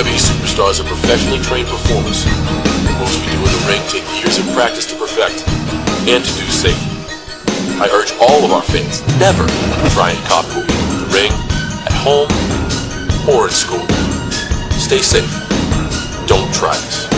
WWE superstars are professionally trained performers. The moves we do in the ring take years of practice to perfect and to do safely. I urge all of our fans never try and copy what we do in the ring, at home, or in school. Stay safe. Don't try this.